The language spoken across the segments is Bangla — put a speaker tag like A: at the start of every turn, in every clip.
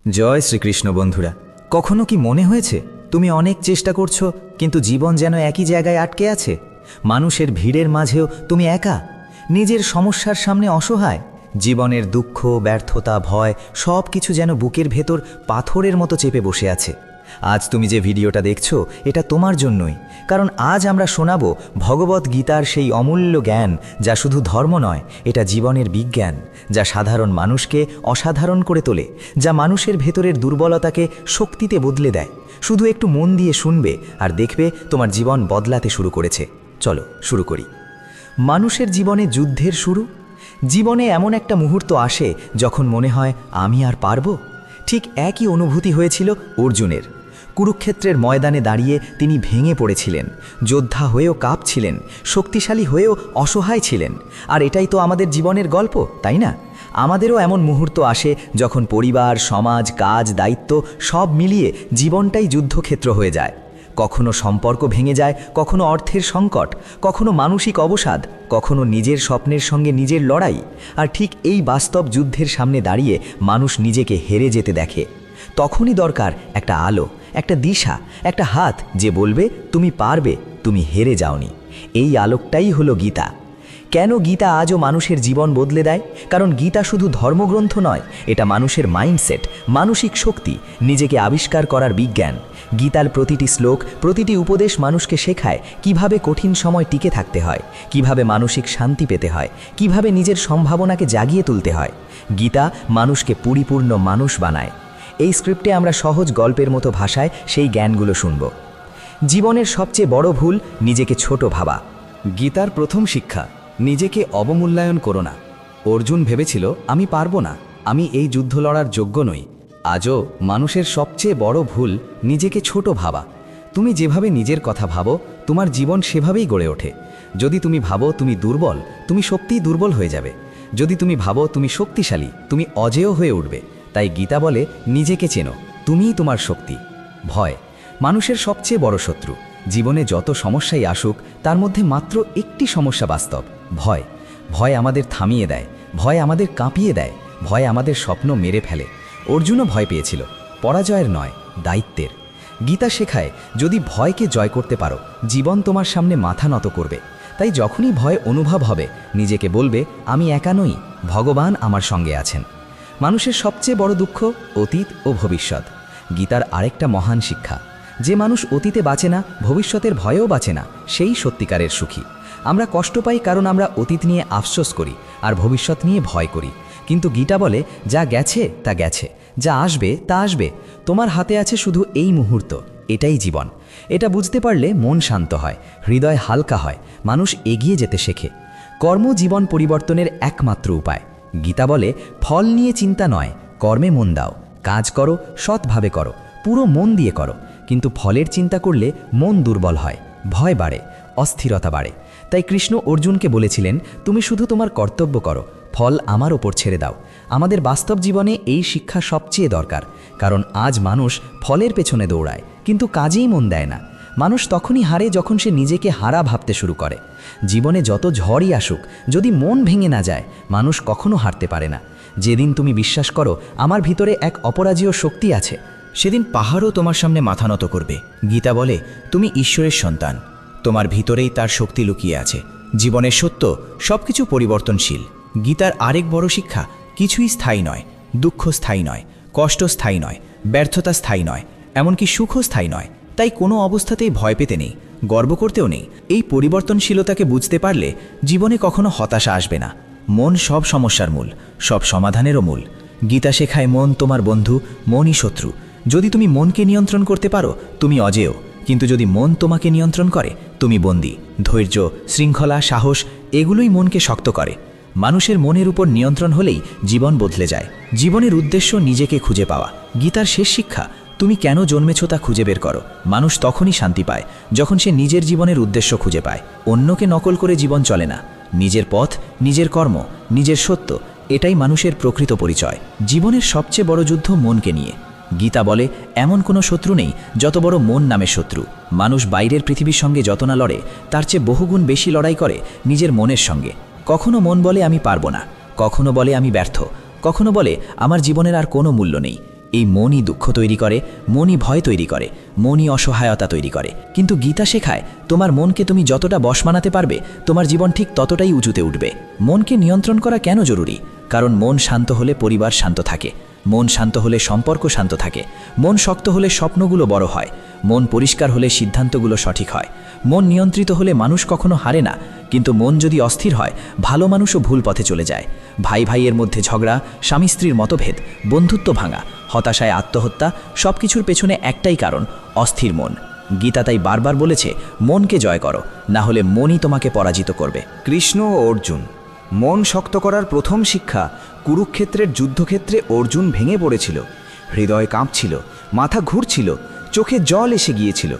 A: জয় শ্রীকৃষ্ণ বন্ধুরা। কখনো কি মনে হয়েছে তুমি অনেক চেষ্টা করছো কিন্তু জীবন যেন একই জায়গায় আটকে আছে? মানুষের ভিড়ের মাঝেও তুমি একা, নিজের সমস্যার সামনে অসহায়। জীবনের দুঃখ, ব্যর্থতা, ভয় সব কিছু যেন বুকের ভেতর পাথরের মতো চেপে বসে আছে। আজ তুমি যে ভিডিওটা দেখছো এটা তোমার জন্যই, কারণ আজ আমরা শোনাবো ভগবত গীতার সেই অমূল্য জ্ঞান, যা শুধু ধর্ম নয়, এটা জীবনের বিজ্ঞান, যা সাধারণ মানুষকে অসাধারণ করে তোলে, যা মানুষের ভেতরের দুর্বলতাকে শক্তিতে বদলে দেয়। শুধু একটু মন দিয়ে শুনবে আর দেখবে তোমার জীবন বদলাতে শুরু করেছে। চলো শুরু করি। মানুষের জীবনে যুদ্ধের শুরু। জীবনে এমন একটা মুহূর্ত আসে যখন মনে হয় আমি আর পারবো। ঠিক একই অনুভূতি হয়েছিল অর্জুনের। কুরুক্ষেত্রের ময়দানে দাঁড়িয়ে তিনি ভেঙে পড়েছিলেন, যোদ্ধা হয়েও কাঁপছিলেন, শক্তিশালী হয়েও অসহায় ছিলেন। আর এটাই তো আমাদের জীবনের গল্প, তাই না? আমাদেরও এমন মুহূর্ত আসে যখন পরিবার, সমাজ, কাজ, দায়িত্ব সব মিলিয়ে জীবনটাই যুদ্ধক্ষেত্র হয়ে যায়। কখনো সম্পর্ক ভেঙে যায়, কখনো অর্থের সংকট, কখনো মানসিক অবসাদ, কখনো নিজের স্বপ্নের সঙ্গে নিজের লড়াই। আর ঠিক এই বাস্তব যুদ্ধের সামনে দাঁড়িয়ে মানুষ নিজেকে হেরে যেতে দেখে। তখনই দরকার একটা আলো, একটা দিশা, একটা হাত যে বলবে তুমি পারবে, তুমি হেরে যাওনি। এই আলোকটাই হলো গীতা। কেন গীতা আজও মানুষের জীবন বদলে দেয়? কারণ গীতা শুধু ধর্মগ্রন্থ নয়, এটা মানুষের মাইন্ডসেট, মানসিক শক্তি, নিজেকে আবিষ্কার করার বিজ্ঞান। গীতার প্রতিটি শ্লোক, প্রতিটি উপদেশ মানুষকে শেখায় কিভাবে কঠিন সময় টিকে থাকতে হয়, কিভাবে মানসিক শান্তি পেতে হয়, কিভাবে নিজের সম্ভাবনাকে জাগিয়ে তুলতে হয়। গীতা মানুষকে পরিপূর্ণ মানুষ বানায়। এই স্ক্রিপ্টে আমরা সহজ গল্পের মতো ভাষায় সেই জ্ঞানগুলো শুনব। জীবনের সবচেয়ে বড় ভুল নিজেকে ছোট ভাবা।
B: গীতার প্রথম শিক্ষা, নিজেকে অবমূল্যায়ন করো না। অর্জুন ভেবেছিল আমি পারবো না, আমি এই যুদ্ধ লড়ার যোগ্য নই। আজও মানুষের সবচেয়ে বড় ভুল নিজেকে ছোট ভাবা। তুমি যেভাবে নিজের কথা ভাবো তোমার জীবন সেভাবেই গড়ে ওঠে। যদি তুমি ভাবো তুমি দুর্বল, তুমি সত্যিই দুর্বল হয়ে যাবে। যদি তুমি ভাবো তুমি শক্তিশালী, তুমি অজেয় হয়ে উঠবে। তাই গীতা বলে নিজেকে চেনো, তুমিই তোমার শক্তি। ভয় মানুষের সবচেয়ে বড় শত্রু। জীবনে যত সমস্যাই আসুক তার মধ্যে মাত্র একটি সমস্যা বাস্তব, ভয়। ভয় আমাদের থামিয়ে দেয়, ভয় আমাদের কাঁপিয়ে দেয়, ভয় আমাদের স্বপ্ন মেরে ফেলে। অর্জুনও ভয় পেয়েছিল, পরাজয়ের নয়, দায়িত্বের। গীতা শেখায় যদি ভয়কে জয় করতে পারো জীবন তোমার সামনে মাথা নত করবে। তাই যখনই ভয় অনুভব হবে নিজেকে বলবে আমি একা নই, ভগবান আমার সঙ্গে আছেন। মানুষের সবচেয়ে বড় দুঃখ অতীত ও ভবিষ্যৎ। গীতার আরেকটা মহান শিক্ষা, যে মানুষ অতীতে বাঁচে না, ভবিষ্যতের ভয়েও বাঁচে না, সেই সত্যিকারের সুখী। আমরা কষ্ট পাই কারণ আমরা অতীত নিয়ে আফসোস করি আর ভবিষ্যৎ নিয়ে ভয় করি। কিন্তু গীতা বলে যা গেছে তা গেছে, যা আসবে তা আসবে। তোমার হাতে আছে শুধু এই মুহূর্ত, এটাই জীবন। এটা বুঝতে পারলে মন শান্ত হয়, হৃদয় হালকা হয়, মানুষ এগিয়ে যেতে শেখে। কর্ম জীবন পরিবর্তনের একমাত্র উপায়। গীতা বলে ফল নিয়ে চিন্তা নয়, কর্মে মন দাও, কাজ করো, সৎভাবে করো, পুরো মন দিয়ে করো। কিন্তু ফলের চিন্তা করলে মন দুর্বল হয়, ভয় বাড়ে, অস্থিরতা বাড়ে। তাই কৃষ্ণ অর্জুনকে বলেছিলেন তুমি শুধু তোমার কর্তব্য করো, ফল আমার ওপর ছেড়ে দাও। আমাদের বাস্তব জীবনে এই শিক্ষা সবচেয়ে দরকার, কারণ আজ মানুষ ফলের পেছনে দৌড়ায় কিন্তু কাজেই মন দেয় না। মানুষ তখনই হারে যখন সে নিজেকে হারা ভাবতে শুরু করে। জীবনে যত ঝড়ই আসুক, যদি মন ভেঙে না যায় মানুষ কখনো হারতে পারে না। যেদিন তুমি বিশ্বাস করো আমার ভিতরে এক অপরাজেয় শক্তি আছে,
A: সেদিন পাহাড়ও তোমার সামনে মাথা নত করবে। গীতা বলে তুমি ঈশ্বরের সন্তান, তোমার ভিতরেই তার শক্তি লুকিয়ে আছে। জীবনের সত্য সবকিছু পরিবর্তনশীল। গীতার আরেক বড় শিক্ষা, কিছুই স্থায়ী নয়। দুঃখ স্থায়ী নয়, কষ্ট স্থায়ী নয়, ব্যর্থতা স্থায়ী নয়, এমনকি সুখও স্থায়ী নয়। তাই কোনো অবস্থাতেই ভয় পেতে নেই, গর্ব করতেও নেই। এই পরিবর্তনশীলতাকে বুঝতে পারলে জীবনে কখনো হতাশা আসবে না। মন সব সমস্যার মূল, সব সমাধানেরও মূল। গীতা শেখায় মন তোমার বন্ধু, মনই শত্রু। যদি তুমি মনকে নিয়ন্ত্রণ করতে পারো তুমি অজেয়, কিন্তু যদি মন তোমাকে নিয়ন্ত্রণ করে তুমি বন্দী। ধৈর্য, শৃঙ্খলা, সাহস এগুলোই মনকে শক্ত করে। মানুষের মনের উপর নিয়ন্ত্রণ হলেই জীবন বদলে যায়। জীবনের উদ্দেশ্য নিজেকে খুঁজে পাওয়া। গীতার শেষ শিক্ষা, তুমি কেন জন্মেছ তা খুঁজে বের করো। মানুষ তখনই শান্তি পায় যখন সে নিজের জীবনের উদ্দেশ্য খুঁজে পায়। অন্যকে নকল করে জীবন চলে না। নিজের পথ, নিজের কর্ম, নিজের সত্য, এটাই মানুষের প্রকৃত পরিচয়। জীবনের সবচেয়ে বড় যুদ্ধ মনকে নিয়ে। গীতা বলে এমন কোনো শত্রু নেই যত বড় মন নামের শত্রু। মানুষ বাইরের পৃথিবীর সঙ্গে যত না লড়ে তার চেয়ে বহুগুণ বেশি লড়াই করে নিজের মনের সঙ্গে। কখনো মন বলে আমি পারবো না, কখনো বলে আমি ব্যর্থ, কখনো বলে আমার জীবনের আর কোনো মূল্য নেই।
C: এই মনই দুঃখ তৈরি করে, মনই ভয় তৈরি করে, মনই অসহায়তা তৈরি করে। কিন্তু গীতা শেখায় তোমার মনকে তুমি যতটা বশ মানাতে পারবে তোমার জীবন ঠিক ততটাই উঁচুতে উঠবে। মনকে নিয়ন্ত্রণ করা কেন জরুরি? কারণ মন শান্ত হলে পরিবার শান্ত থাকে, মন শান্ত হলে সম্পর্ক শান্ত থাকে, মন শক্ত হলে স্বপ্নগুলো বড় হয়, মন পরিষ্কার হলে সিদ্ধান্তগুলো সঠিক হয়, মন নিয়ন্ত্রিত হলে মানুষ কখনো হারে না। কিন্তু মন যদি অস্থির হয় ভালো মানুষও ভুল পথে চলে যায়। ভাই ভাইয়ের মধ্যে ঝগড়া, স্বামী স্ত্রীর মতভেদ, বন্ধুত্ব ভাঙা, হতাশায় আত্মহত্যা, সব কিছুর পেছনে একটাই কারণ, অস্থির মন। গীতা তাই বারবার বলেছে মনকে জয় করো, না হলে মনই তোমাকে পরাজিত করবে।
B: কৃষ্ণ ও অর্জুন। মন শক্ত করার প্রথম শিক্ষা। কুরুক্ষেত্রের যুদ্ধক্ষেত্রে অর্জুন ভেঙে পড়েছিল, হৃদয় কাঁপছিল, মাথা ঘুরছিল, চোখে জল এসে গিয়েছিল।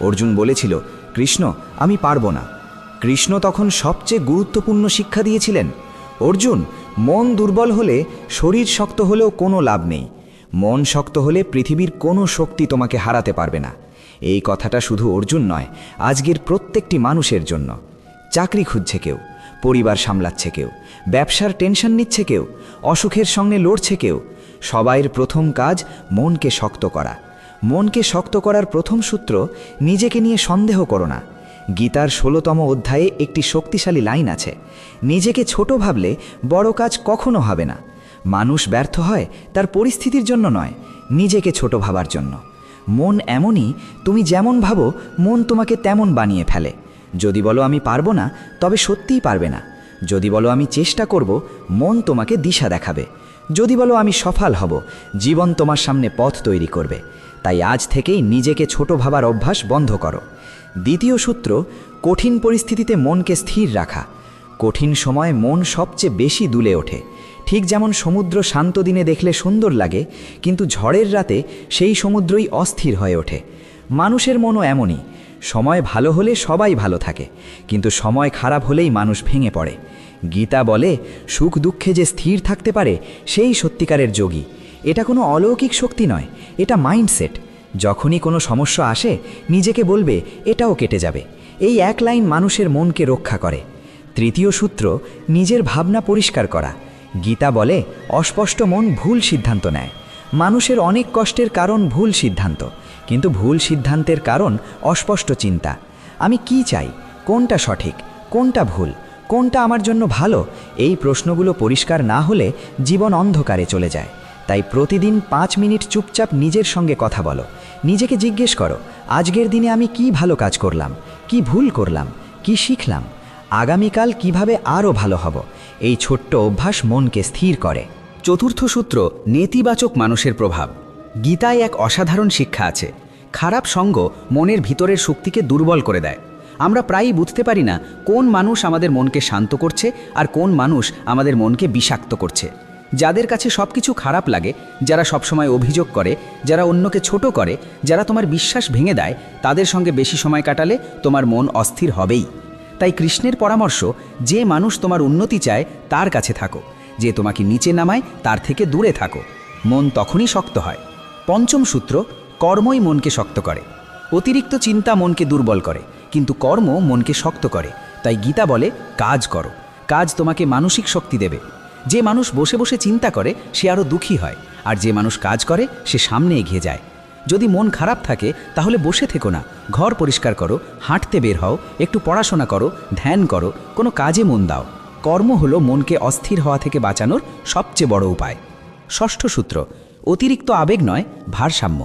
B: অর্জুন বলেছিল, কৃষ্ণ আমি পারবো না। কৃষ্ণ তখন সবচেয়ে গুরুত্বপূর্ণ শিক্ষা দিয়েছিলেন, অর্জুন মন দুর্বল হলে শরীর শক্ত হলেও কোনো লাভ নেই। মন শক্ত হলে পৃথিবীর কোনো শক্তি তোমাকে হারাতে পারবে না। এই কথাটা শুধু অর্জুন নয়, আজকের প্রত্যেকটি মানুষের জন্য। চাকরি খুঁজছে কেউ, পরিবার সামলাচ্ছে কেউ, ব্যবসার টেনশন নিচ্ছে কেউ, অসুখের সঙ্গে লড়ছে কেউ। সবাইয়ের প্রথম কাজ মনকে শক্ত করা। মনকে শক্ত করার প্রথম সূত্র, নিজেকে নিয়ে সন্দেহ করো না। গীতার 16তম অধ্যায়ে একটি শক্তিশালী লাইন আছে, নিজেকে ছোট ভাবলে বড় কাজ কখনো হবে না। মানুষ ব্যর্থ হয় তার পরিস্থিতির জন্য নয়, নিজেকে ছোট ভাবার জন্য। মন এমনই, তুমি যেমন ভাবো মন তোমাকে তেমন বানিয়ে ফেলে। যদি বলো আমি পারবো না, তবে সত্যিই পারবে না। যদি বলো আমি চেষ্টা করব, মন তোমাকে দিশা দেখাবে। যদি বলো আমি সফল হব, জীবন তোমার সামনে পথ তৈরি করবে। তাই আজ থেকেই নিজেকে ছোট ভাবার অভ্যাস বন্ধ করো। দ্বিতীয় সূত্র, কঠিন পরিস্থিতিতে মনকে স্থির রাখা। কঠিন সময় মন সবচেয়ে বেশি দুলে ওঠে। ঠিক যেমন সমুদ্র শান্ত দিনে দেখলে সুন্দর লাগে, কিন্তু ঝড়ের রাতে সেই সমুদ্রই অস্থির হয়ে ওঠে। মানুষের মনও এমনই, সময় ভালো হলে সবাই ভালো থাকে, কিন্তু সময় খারাপ হলেই মানুষ ভেঙে পড়ে। গীতা বলে সুখ দুঃখে যে স্থির থাকতে পারে সেই সত্যিকারের যোগী। এটা কোনো অলৌকিক শক্তি নয়, এটা মাইন্ডসেট। যখনই কোনো সমস্যা আসে নিজেকে বলবে এটাও কেটে যাবে। এই এক লাইন মানুষের মনকে রক্ষা করে। তৃতীয় সূত্র, নিজের ভাবনা পরিষ্কার করা। গীতা বলে অস্পষ্ট মন ভুল সিদ্ধান্ত নেয়। মানুষের অনেক কষ্টের কারণ ভুল সিদ্ধান্ত, কিন্তু ভুল সিদ্ধান্তের কারণ অস্পষ্ট চিন্তা। আমি কি চাই, কোনটা সঠিক, কোনটা ভুল, কোনটা আমার জন্য ভালো, এই প্রশ্নগুলো পরিষ্কার না হলে জীবন অন্ধকারে চলে যায়। তাই প্রতিদিন 5 মিনিট চুপচাপ নিজের সঙ্গে কথা বলো। নিজেকে জিজ্ঞেস করো, আজকের দিনে আমি কি ভালো কাজ করলাম, কি ভুল করলাম, কি শিখলাম, আগামীকাল কিভাবে আরও ভালো হব। এই ছোট্ট অভ্যাস মনকে স্থির করে।
C: চতুর্থ সূত্র, নেতিবাচক মানুষের প্রভাব। গীতায় এক অসাধারণ শিক্ষা আছে, খারাপ সঙ্গ মনের ভিতরের শক্তিকে দুর্বল করে দেয়। আমরা প্রায়ই বুঝতে পারি না কোন মানুষ আমাদের মনকে শান্ত করছে আর কোন মানুষ আমাদের মনকে বিষাক্ত করছে। যাদের কাছে সব কিছু খারাপ লাগে, যারা সবসময় অভিযোগ করে, যারা অন্যকে ছোট করে, যারা তোমার বিশ্বাস ভেঙে দেয়, তাদের সঙ্গে বেশি সময় কাটালে তোমার মন অস্থির হবেই। তাই কৃষ্ণের পরামর্শ, যে মানুষ তোমার উন্নতি চায় তার কাছে থাকো, যে তোমাকে নিচে নামায় তার থেকে দূরে থাকো। মন তখনই শক্ত হয়। পঞ্চম সূত্র, কর্মই মনকে শক্ত করে। অতিরিক্ত চিন্তা মনকে দুর্বল করে, কিন্তু কর্ম মনকে শক্ত করে। তাই গীতা বলে কাজ করো, কাজ তোমাকে মানসিক শক্তি দেবে। যে মানুষ বসে বসে চিন্তা করে সে আরও দুঃখী হয়, আর যে মানুষ কাজ করে সে সামনে এগিয়ে যায়। যদি মন খারাপ থাকে তাহলে বসে থেকো না, ঘর পরিষ্কার করো, হাঁটতে বের হও, একটু পড়াশোনা করো, ধ্যান করো, কোনো কাজে মন দাও। কর্ম হলো মনকে অস্থির হওয়া থেকে বাঁচানোর সবচেয়ে বড় উপায়। ষষ্ঠ সূত্র, অতিরিক্ত আবেগ নয়, ভারসাম্য।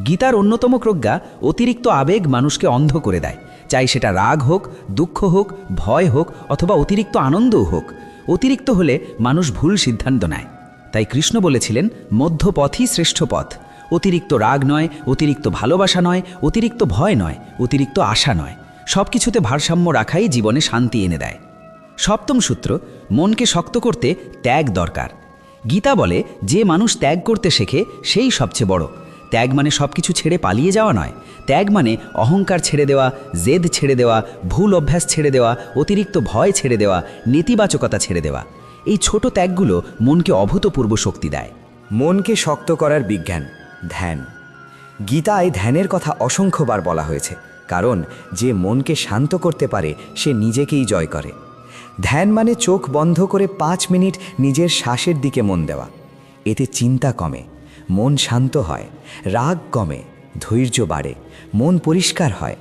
C: গীতার অন্যতম প্রজ্ঞা, অতিরিক্ত আবেগ মানুষকে অন্ধ করে দেয়। চাই সেটা রাগ হোক, দুঃখ হোক, ভয় হোক, অথবা অতিরিক্ত আনন্দও হোক। অতিরিক্ত হলে মানুষ ভুল সিদ্ধান্ত নেয়। তাই কৃষ্ণ বলেছিলেন মধ্যপথই শ্রেষ্ঠ পথ। অতিরিক্ত রাগ নয়, অতিরিক্ত ভালোবাসা নয়, অতিরিক্ত ভয় নয়, অতিরিক্ত আশা নয়। সব কিছুতে ভারসাম্য রাখাই জীবনে শান্তি এনে দেয়। সপ্তম সূত্র, মনকে শক্ত করতে ত্যাগ দরকার। গীতা বলে যে মানুষ ত্যাগ করতে শেখে সেই সবচেয়ে বড়। ত্যাগ মানে সব কিছু ছেড়ে পালিয়ে যাওয়া নয়। ত্যাগ মানে অহংকার ছেড়ে দেওয়া, জেদ ছেড়ে দেওয়া, ভুল অভ্যাস ছেড়ে দেওয়া, অতিরিক্ত ভয় ছেড়ে দেওয়া, নেতিবাচকতা ছেড়ে দেওয়া। এই ছোট ত্যাগগুলো মনকে অভূতপূর্ব শক্তি দেয়।
B: মনকে শক্ত করার বিজ্ঞান, ধ্যান। গীতায় ধ্যানের কথা অসংখ্যবার বলা হয়েছে, কারণ যে মনকে শান্ত করতে পারে সে নিজেকেই জয় করে। ধ্যান মানে চোখ বন্ধ করে 5 মিনিট নিজের শ্বাসের দিকে মন দেওয়া। এতে চিন্তা কমে, মন শান্ত হয়, রাগ কমে, ধৈর্য বাড়ে, মন পরিষ্কার হয়।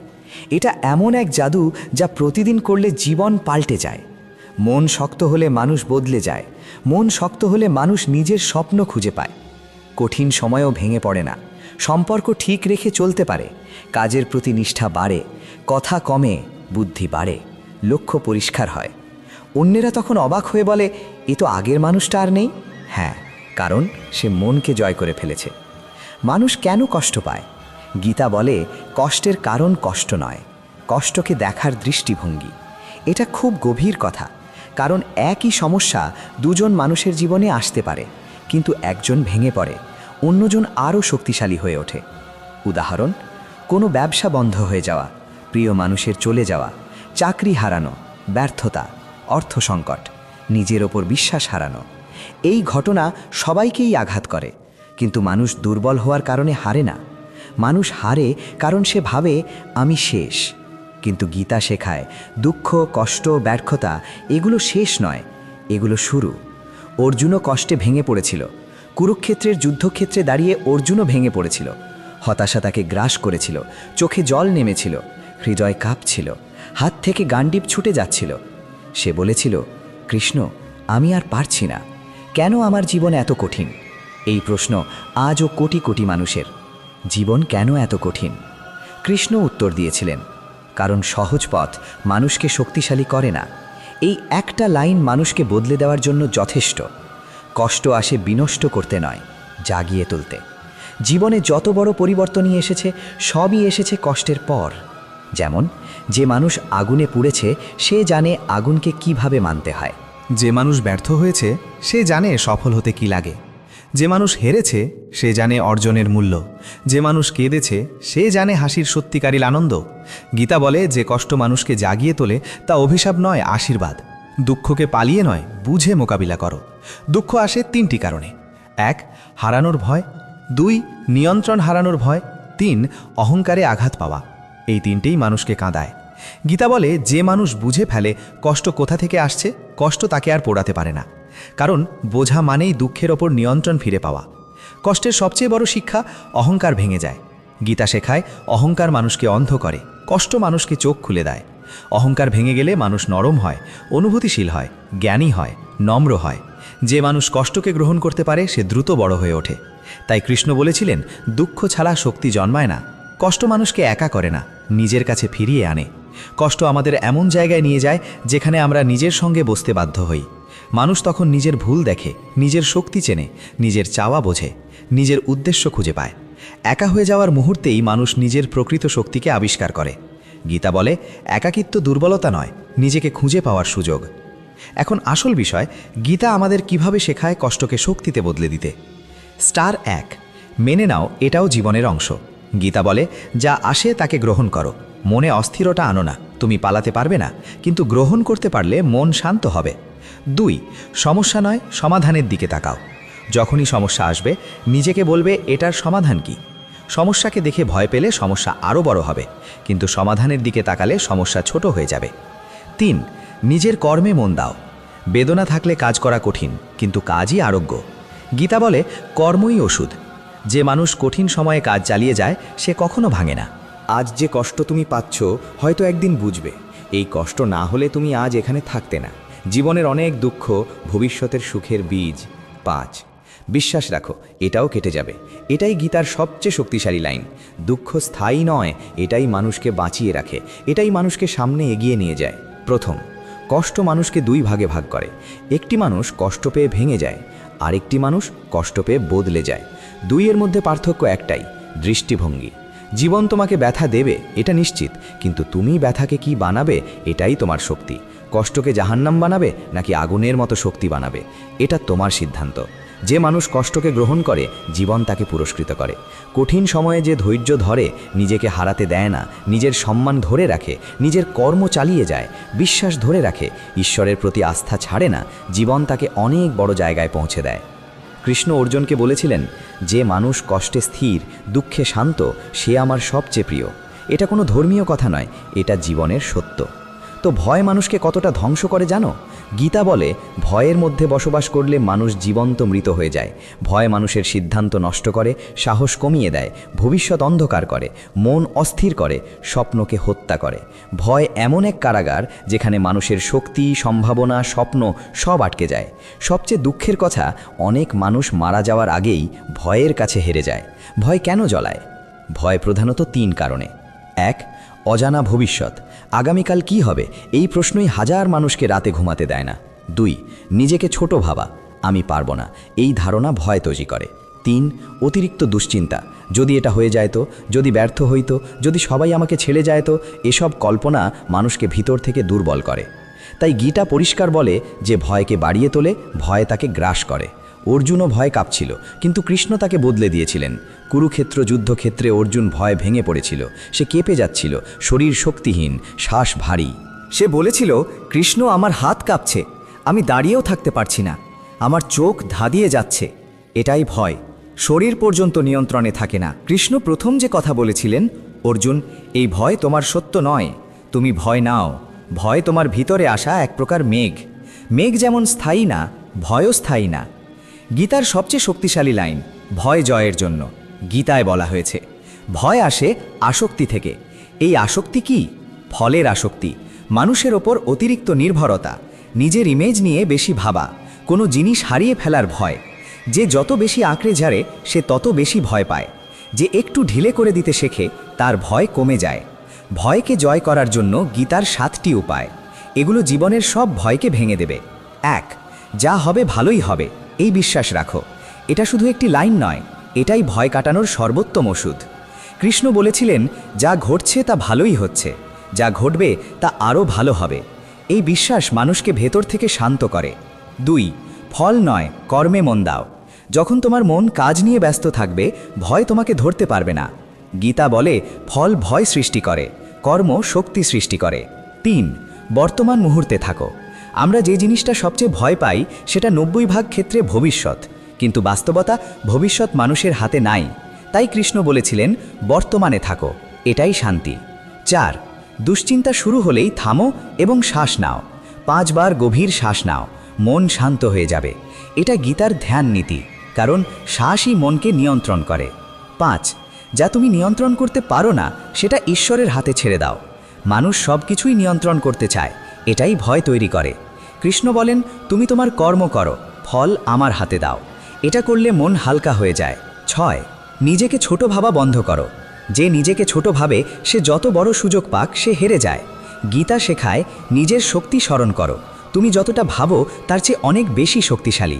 B: এটা এমন এক জাদু যা প্রতিদিন করলে জীবন পাল্টে যায়। মন শক্ত হলে মানুষ বদলে যায়, মন শক্ত হলে মানুষ নিজের স্বপ্ন খুঁজে পায়। কঠিন সময়ও ভেঙে পড়ে না, সম্পর্ক ঠিক রেখে চলতে পারে, কাজের প্রতি নিষ্ঠা বাড়ে, কথা কমে, বুদ্ধি বাড়ে, লক্ষ্য পরিষ্কার হয়। অন্যেরা তখন অবাক হয়ে বলে, এ তো আগের মানুষটা আর নেই। হ্যাঁ, কারণ সে মনকে জয় করে ফেলেছে। মানুষ কেন কষ্ট পায়? গীতা বলে, কষ্টের কারণ কষ্ট নয়, কষ্টকে দেখার দৃষ্টিভঙ্গি। এটা খুব গভীর কথা, কারণ একই সমস্যা দুজন মানুষের জীবনে আসতে পারে, কিন্তু একজন ভেঙে পড়ে, অন্যজন আরও শক্তিশালী হয়ে ওঠে। উদাহরণ, কোনো ব্যবসা বন্ধ হয়ে যাওয়া, প্রিয় মানুষের চলে যাওয়া, চাকরি হারানো, ব্যর্থতা, অর্থ সংকট, নিজের ওপর বিশ্বাস হারানো। এই ঘটনা সবাইকেই আঘাত করে, কিন্তু মানুষ দুর্বল হওয়ার কারণে হারে না। মানুষ হারে কারণ সে ভাবে আমি শেষ। কিন্তু গীতা শেখায়, দুঃখ, কষ্ট, ব্যর্থতা এগুলো শেষ নয়, এগুলো শুরু। অর্জুনও কষ্টে ভেঙে পড়েছিল। কুরুক্ষেত্রের যুদ্ধক্ষেত্রে দাঁড়িয়ে অর্জুনও ভেঙে পড়েছিল। হতাশা তাকে গ্রাস করেছিল, চোখে জল নেমেছিল, হৃদয় কাঁপছিল, হাত থেকে গান্ডিব ছুটে যাচ্ছিল। সে বলেছিল, কৃষ্ণ, আমি আর পারছি না, কেন আমার জীবন এত কঠিন? এই প্রশ্ন আজও কোটি কোটি মানুষের। জীবন কেন এত কঠিন? কৃষ্ণ উত্তর দিয়েছিলেন, কারণ সহজ পথ মানুষকে শক্তিশালী করে না। এই একটা লাইন মানুষকে বদলে দেওয়ার জন্য যথেষ্ট। কষ্ট আসে বিনষ্ট করতে নয়, জাগিয়ে তুলতে। জীবনে যত বড় পরিবর্তনই এসেছে, সবই এসেছে কষ্টের পর। যেমন, যে মানুষ আগুনে পুড়েছে সে জানে আগুনকে কিভাবে মানতে হয়।
D: যে মানুষ ব্যর্থ হয়েছে সে জানে সফল হতে কি লাগে। যে মানুষ হেরেছে সে জানে অর্জনের মূল্য। যে মানুষ কেঁদেছে সে জানে হাসির সত্যিকারী আনন্দ। গীতা বলে, যে কষ্ট মানুষকে জাগিয়ে তোলে তা অভিশাপ নয়, আশীর্বাদ। দুঃখকে পালিয়ে নয়, বুঝে মোকাবিলা করো। দুঃখ আসে 3টি কারণে: 1, হারানোর ভয়; 2, নিয়ন্ত্রণ হারানোর ভয়; 3, অহংকারে আঘাত পাওয়া। এই 3টেই মানুষকে কাঁদায়। গীতা বলে, যে মানুষ বুঝে ফেলে কষ্ট কোথা থেকে আসছে, কষ্ট তাকে আর পোড়াতে পারে না। কারণ বোঝা মানেই দুঃখের ওপর নিয়ন্ত্রণ ফিরে পাওয়া। কষ্টের সবচেয়ে বড় শিক্ষা, অহংকার ভেঙে যায়। গীতা শেখায়, অহংকার মানুষকে অন্ধ করে, কষ্ট মানুষকে চোখ খুলে দেয়। অহংকার ভেঙে গেলে মানুষ নরম হয়, অনুভূতিশীল হয়, জ্ঞানী হয়, নম্র হয়। যে মানুষ কষ্টকে গ্রহণ করতে পারে সে দ্রুত বড় হয়ে ওঠে। তাই কৃষ্ণ বলেছিলেন, দুঃখ ছাড়া শক্তি জন্মায় না। কষ্ট মানুষকে একা করে না, নিজের কাছে ফিরিয়ে আনে। কষ্ট আমাদের এমন জায়গায় নিয়ে যায় যেখানে আমরা নিজের সঙ্গে বসতে বাধ্য হই। মানুষ তখন নিজের ভুল দেখে, নিজের শক্তি চেনে, নিজের চাওয়া বোঝে, নিজের উদ্দেশ্য খুঁজে পায়। একা হয়ে যাওয়ার মুহূর্তেই মানুষ নিজের প্রকৃত শক্তিকে আবিষ্কার করে। গীতা বলে, একাকিত্ব দুর্বলতা নয়, নিজেকে খুঁজে পাওয়ার সুযোগ। এখন আসল বিষয়, গীতা আমাদের কিভাবে শেখায় কষ্টকে শক্তিতে বদলে দিতে। স্টার 1, মেনে নাও এটাও জীবনের অংশ। গীতা বলে, যা আসে তাকে গ্রহণ করো, মনে অস্থিরতা আনো না। তুমি পালাতে পারবে না, কিন্তু গ্রহণ করতে পারলে মন শান্ত হবে। 2, সমস্যা নয়, সমাধানের দিকে তাকাও। যখনই সমস্যা আসবে নিজেকে বলবে, এটার সমাধান কি? সমস্যাকে দেখে ভয় পেলে সমস্যা আরও বড় হবে, কিন্তু সমাধানের দিকে তাকালে সমস্যা ছোট হয়ে যাবে। 3, নিজের কর্মে মন দাও। বেদনা থাকলে কাজ করা কঠিন, কিন্তু কাজই আরোগ্য। গীতা বলে, কর্মই ওষুধ। যে মানুষ কঠিন সময়ে কাজ চালিয়ে যায় সে কখনো ভাঙে না।
E: আজ যে কষ্ট তুমি পাচ্ছ হয়তো একদিন বুঝবে, এই কষ্ট না হলে তুমি আজ এখানে থাকতে না। জীবনের অনেক দুঃখ ভবিষ্যতের সুখের বীজ। 5, বিশ্বাস রাখো, এটাও কেটে যাবে। এটাই গীতার সবচেয়ে শক্তিশালী লাইন। দুঃখ স্থায়ী নয়, এটাই মানুষকে বাঁচিয়ে রাখে, এটাই মানুষকে সামনে এগিয়ে নিয়ে যায়। প্রথম, কষ্ট মানুষকে 2 ভাগে ভাগ করে। একটি মানুষ কষ্ট পেয়ে ভেঙে যায়, আরেকটি মানুষ কষ্ট পেয়ে বদলে যায়। 2 এর মধ্যে পার্থক্য একটাই, দৃষ্টিভঙ্গি। জীবন তোমাকে ব্যথা দেবে, এটা নিশ্চিত, কিন্তু তুমি ব্যথাকে কি বানাবে এটাই তোমার শক্তি। কষ্টকে জাহান্নাম বানাবে নাকি আগুনের মতো শক্তি বানাবে, এটা তোমার সিদ্ধান্ত। যে মানুষ কষ্টকে গ্রহণ করে জীবন তাকে পুরস্কৃত করে। কঠিন সময়ে যে ধৈর্য ধরে, নিজেকে হারাতে দেয় না, নিজের সম্মান ধরে রাখে, নিজের কর্ম চালিয়ে যায়, বিশ্বাস ধরে রাখে, ঈশ্বরের প্রতি আস্থা ছাড়ে না, জীবন তাকে অনেক বড় জায়গায় পৌঁছে দেয়। কৃষ্ণ অর্জুনকে বলেছিলেন, যে মানুষ কষ্টে স্থির, দুঃখে শান্ত, সে আমার সবচেয়ে প্রিয়। এটা কোনো ধর্মীয় কথা নয়, এটা জীবনের সত্য। তো ভয় মানুষকে কতটা ধ্বংস করে জানো? গীতা বলে ভয়ের মধ্যে বসবাস করলে মানুষ জীবন্ত মৃত হয়ে যায়। ভয় মানুষের সিদ্ধান্ত নষ্ট করে, সাহস কমিয়ে দেয়, ভবিষ্যৎ অন্ধকার করে, মন অস্থির করে, স্বপ্নকে হত্যা করে। ভয় এমন এক কারাগার যেখানে মানুষের শক্তি, সম্ভাবনা, স্বপ্ন সব আটকে যায়। সবচেয়ে দুঃখের কথা, অনেক মানুষ মারা যাওয়ার আগেই ভয়ের কাছে হেরে যায়। ভয় কেন জ্বলায়? ভয় প্রধানত 3 কারণে। 1. অজানা ভবিষ্যৎ। আগামীকাল কি হবে এই প্রশ্নই হাজার মানুষকে রাতে ঘুমাতে দেয় না। 2. নিজেকে ছোট ভাবা, আমি পারবো না, এই ধারণা ভয় তৈরি করে। 3. অতিরিক্ত দুশ্চিন্তা, যদি এটা হয়ে যায় তো, যদি ব্যর্থ হইতো, যদি সবাই আমাকে ছেড়ে যায় তো। এসব কল্পনা মানুষকে ভিতর থেকে দুর্বল করে। তাই গীতা পরিষ্কার বলে যে ভয়কে বাড়িয়ে তোলে, ভয় তাকে গ্রাস করে। অর্জুনও ভয় কাঁপছিল, কিন্তু কৃষ্ণ তাকে বদলে দিয়েছিলেন। কুরুক্ষেত্র যুদ্ধক্ষেত্রে অর্জুন ভয় ভেঙে পড়েছিল, সে কেঁপে যাচ্ছিল, শরীর শক্তিহীন, শ্বাস ভারী।
A: সে বলেছিল, কৃষ্ণ আমার হাত কাঁপছে, আমি দাঁড়িয়েও থাকতে পারছি না, আমার চোখ ধাঁধিয়ে যাচ্ছে। এটাই ভয়, শরীর পর্যন্ত নিয়ন্ত্রণে থাকে না। কৃষ্ণ প্রথম যে কথা বলেছিলেন, অর্জুন, এই ভয় তোমার সত্য নয়, তুমি ভয় নাও। ভয় তোমার ভিতরে আসা এক প্রকার মেঘ। মেঘ যেমন স্থায়ী না, ভয়ও স্থায়ী না। গীতার সবচেয়ে শক্তিশালী লাইন, ভয় জয়ের জন্য। গীতায় বলা হয়েছে, ভয় আসে আসক্তি থেকে। এই আসক্তি কি? ফলের আসক্তি, মানুষের ওপর অতিরিক্ত নির্ভরতা, নিজের ইমেজ নিয়ে বেশি ভাবা, কোনো জিনিস হারিয়ে ফেলার ভয়। যে যত বেশি আঁকড়ে ঝাড়ে সে তত বেশি ভয় পায়। যে একটু ঢিলে করে দিতে শেখে তার ভয় কমে যায়। ভয়কে জয় করার জন্য গীতার 7টি উপায়। এগুলো জীবনের সব ভয়কে ভেঙে দেবে। 1. যা হবে ভালোই হবে, এই বিশ্বাস রাখো। এটা শুধু একটি লাইন নয়, এটাই ভয় কাটানোর সর্বোত্তম ওষুধ। কৃষ্ণ বলেছিলেন, যা ঘটছে তা ভালোই হচ্ছে, যা ঘটবে তা আরও ভালো হবে। এই বিশ্বাস মানুষকে ভেতর থেকে শান্ত করে। 2. ফল নয়, কর্মে মন দাও। যখন তোমার মন কাজ নিয়ে ব্যস্ত থাকবে, ভয় তোমাকে ধরতে পারবে না। গীতা বলে, ফল ভয় সৃষ্টি করে, কর্ম শক্তি সৃষ্টি করে। 3. বর্তমান মুহূর্তে থাকো। আমরা যে জিনিসটা সবচেয়ে ভয় পাই সেটা 90% ক্ষেত্রে ভবিষ্যৎ, কিন্তু বাস্তবতা ভবিষ্যৎ মানুষের হাতে নাই। তাই কৃষ্ণ বলেছিলেন, বর্তমানে থাকো, এটাই শান্তি। 4. দুশ্চিন্তা শুরু হলেই থামো এবং শ্বাস নাও। 5 বার গভীর শ্বাস নাও, মন শান্ত হয়ে যাবে। এটা গীতার ধ্যান নীতি, কারণ শ্বাসই মনকে নিয়ন্ত্রণ করে। 5. যা তুমি নিয়ন্ত্রণ করতে পারো না সেটা ঈশ্বরের হাতে ছেড়ে দাও। মানুষ সব কিছুই নিয়ন্ত্রণ করতে চায়, এটাই ভয় তৈরি করে। কৃষ্ণ বলেন, তুমি তোমার কর্ম করো, ফল আমার হাতে দাও। এটা করলে মন হালকা হয়ে যায়। 6. নিজেকে ছোট ভাবা বন্ধ করো। যে নিজেকে ছোট ভাবে সে যত বড় সুযোগ পাক সে হেরে যায়। গীতা শেখায়, নিজের শক্তি স্মরণ করো, তুমি যতটা ভাবো তার চেয়ে অনেক বেশি শক্তিশালী।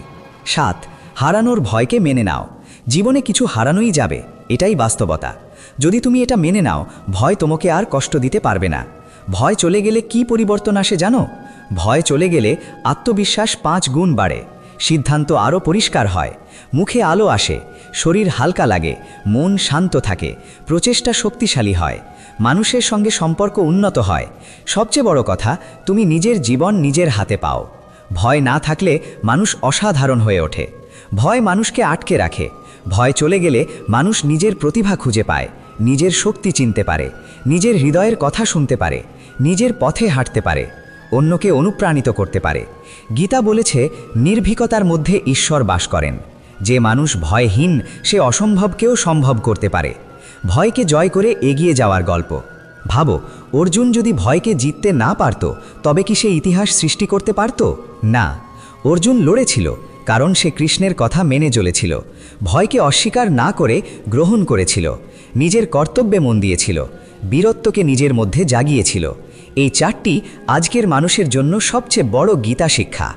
A: 7. হারানোর ভয়কে মেনে নাও। জীবনে কিছু হারানোই যাবে, এটাই বাস্তবতা। যদি তুমি এটা মেনে নাও, ভয় তোমাকে আর কষ্ট দিতে পারবে না। ভয় চলে গেলে কি পরিবর্তন আসে জানো? ভয় চলে গেলে আত্মবিশ্বাস 5 গুণ বাড়ে, সিদ্ধান্ত আরও পরিষ্কার হয়, মুখে আলো আসে, শরীর হালকা লাগে, মন শান্ত থাকে, প্রচেষ্টা শক্তিশালী হয়, মানুষের সঙ্গে সম্পর্ক উন্নত হয়। সবচেয়ে বড় কথা, তুমি নিজের জীবন নিজের হাতে পাও। ভয় না থাকলে মানুষ অসাধারণ হয়ে ওঠে। ভয় মানুষকে আটকে রাখে। ভয় চলে গেলে মানুষ নিজের প্রতিভা খুঁজে পায়, নিজের শক্তি চিনতে পারে, নিজের হৃদয়ের কথা শুনতে পারে, নিজের পথে হাঁটতে পারে, অন্যকে অনুপ্রাণিত করতে পারে। গীতা বলেছে, নির্ভীকতার মধ্যে ঈশ্বর বাস করেন। যে মানুষ ভয়হীন সে অসম্ভবকেও সম্ভব করতে পারে। ভয়কে জয় করে এগিয়ে যাওয়ার গল্প। ভাবো, অর্জুন যদি ভয়কে জিততে না পারত, তবে কি সে ইতিহাস সৃষ্টি করতে পারত? না, অর্জুন লড়েছিল, কারণ সে কৃষ্ণের কথা মেনে চলেছিল। ভয়কে অস্বীকার না করে গ্রহণ করেছিল, নিজের কর্তব্যে মন দিয়েছিল, বীরত্বকে নিজের মধ্যে জাগিয়েছিল। এই 4টি আজকের মানুষের জন্য সবচেয়ে বড় গীতা শিক্ষা।